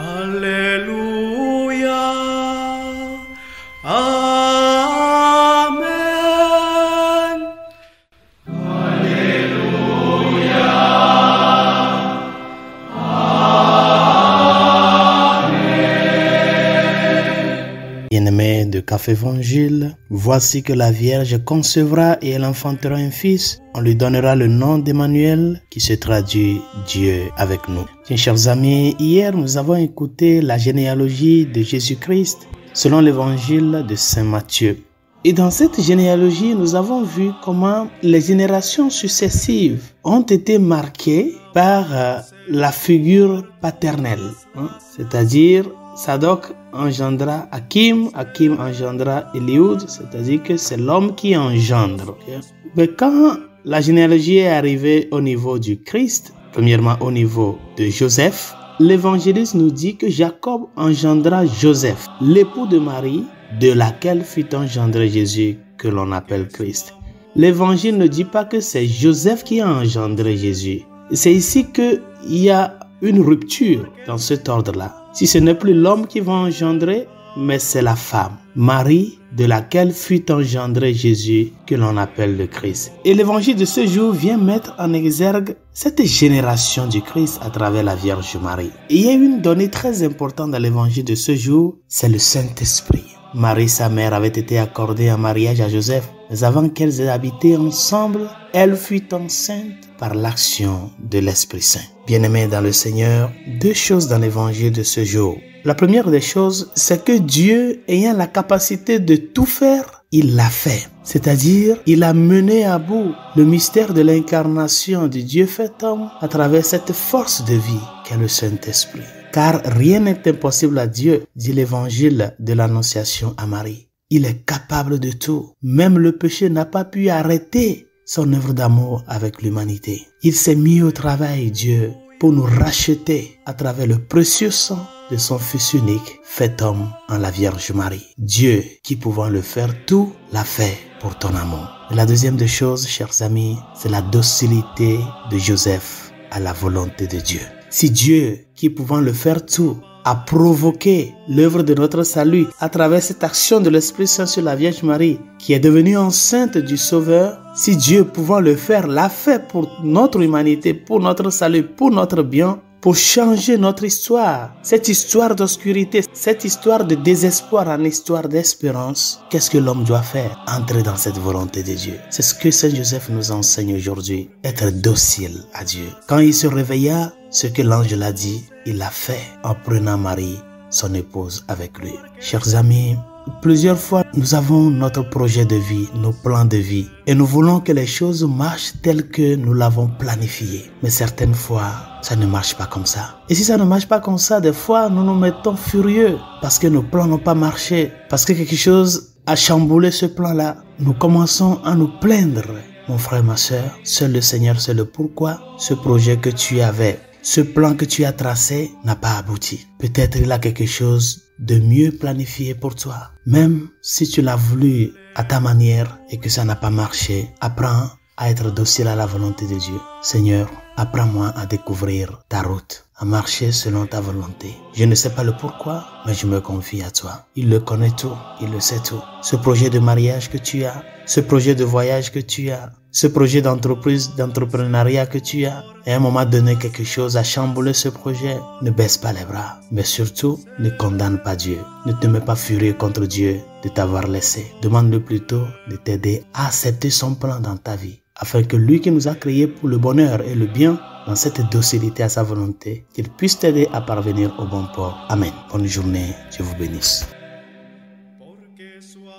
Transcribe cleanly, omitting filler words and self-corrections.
Alléluia. Amen. Alléluia. Bien-aimés de Café Évangile, voici que la Vierge concevra et elle enfantera un fils. On lui donnera le nom d'Emmanuel qui se traduit Dieu avec nous. Bien, chers amis, hier nous avons écouté la généalogie de Jésus-Christ selon l'évangile de Saint Matthieu. Et dans cette généalogie, nous avons vu comment les générations successives ont été marquées par la figure paternelle, c'est-à-dire Sadoc engendra Hakim, Hakim engendra Eliud, c'est-à-dire que c'est l'homme qui engendre. Mais quand la généalogie est arrivée au niveau du Christ, premièrement au niveau de Joseph, l'évangéliste nous dit que Jacob engendra Joseph, l'époux de Marie, de laquelle fut engendré Jésus que l'on appelle Christ. L'évangile ne dit pas que c'est Joseph qui a engendré Jésus. C'est ici qu'il y a une rupture dans cet ordre-là. Si ce n'est plus l'homme qui va engendrer, mais c'est la femme, Marie, de laquelle fut engendré Jésus, que l'on appelle le Christ. Et l'évangile de ce jour vient mettre en exergue cette génération du Christ à travers la Vierge Marie. Et il y a une donnée très importante dans l'évangile de ce jour, c'est le Saint-Esprit. Marie, sa mère, avait été accordée en mariage à Joseph, mais avant qu'elles aient habité ensemble, elle fut enceinte par l'action de l'Esprit Saint. Bien-aimés dans le Seigneur, deux choses dans l'évangile de ce jour. La première des choses, c'est que Dieu, ayant la capacité de tout faire, il l'a fait. C'est-à-dire, il a mené à bout le mystère de l'incarnation du Dieu fait homme à travers cette force de vie qu'est le Saint-Esprit. Car rien n'est impossible à Dieu, dit l'évangile de l'Annonciation à Marie. Il est capable de tout. Même le péché n'a pas pu arrêter son œuvre d'amour avec l'humanité. Il s'est mis au travail, Dieu, pour nous racheter à travers le précieux sang de son Fils unique, fait homme en la Vierge Marie. Dieu, qui pouvant le faire tout, l'a fait pour ton amour. Et la deuxième des choses, chers amis, c'est la docilité de Joseph à la volonté de Dieu. Si Dieu, qui pouvant le faire tout, a provoqué l'œuvre de notre salut à travers cette action de l'Esprit Saint sur la Vierge Marie, qui est devenue enceinte du Sauveur, si Dieu pouvant le faire, l'a fait pour notre humanité, pour notre salut, pour notre bien, pour changer notre histoire, cette histoire d'obscurité, cette histoire de désespoir en histoire d'espérance, qu'est-ce que l'homme doit faire? Entrer dans cette volonté de Dieu. C'est ce que Saint Joseph nous enseigne aujourd'hui, être docile à Dieu. Quand il se réveilla, ce que l'ange l'a dit, il l'a fait en prenant Marie, son épouse, avec lui. Chers amis, plusieurs fois, nous avons notre projet de vie, nos plans de vie, et nous voulons que les choses marchent telles que nous l'avons planifié. Mais certaines fois, ça ne marche pas comme ça. Et si ça ne marche pas comme ça, des fois, nous nous mettons furieux parce que nos plans n'ont pas marché, parce que quelque chose a chamboulé ce plan-là. Nous commençons à nous plaindre. Mon frère, ma soeur, seul le Seigneur sait le pourquoi ce projet que tu avais, ce plan que tu as tracé n'a pas abouti. Peut-être il a quelque chose de mieux planifié pour toi. Même si tu l'as voulu à ta manière et que ça n'a pas marché, apprends à être docile à la volonté de Dieu. Seigneur, apprends-moi à découvrir ta route, à marcher selon ta volonté. Je ne sais pas le pourquoi, mais je me confie à toi. Il le connaît tout, il le sait tout. Ce projet de mariage que tu as, ce projet de voyage que tu as, ce projet d'entreprise, d'entrepreneuriat que tu as, et à un moment donné quelque chose a chamboulé ce projet, ne baisse pas les bras. Mais surtout, ne condamne pas Dieu. Ne te mets pas furieux contre Dieu de t'avoir laissé. Demande-le plutôt de t'aider à accepter son plan dans ta vie, afin que lui qui nous a créés pour le bonheur et le bien, dans cette docilité à sa volonté, qu'il puisse t'aider à parvenir au bon port. Amen. Bonne journée, Dieu vous bénisse.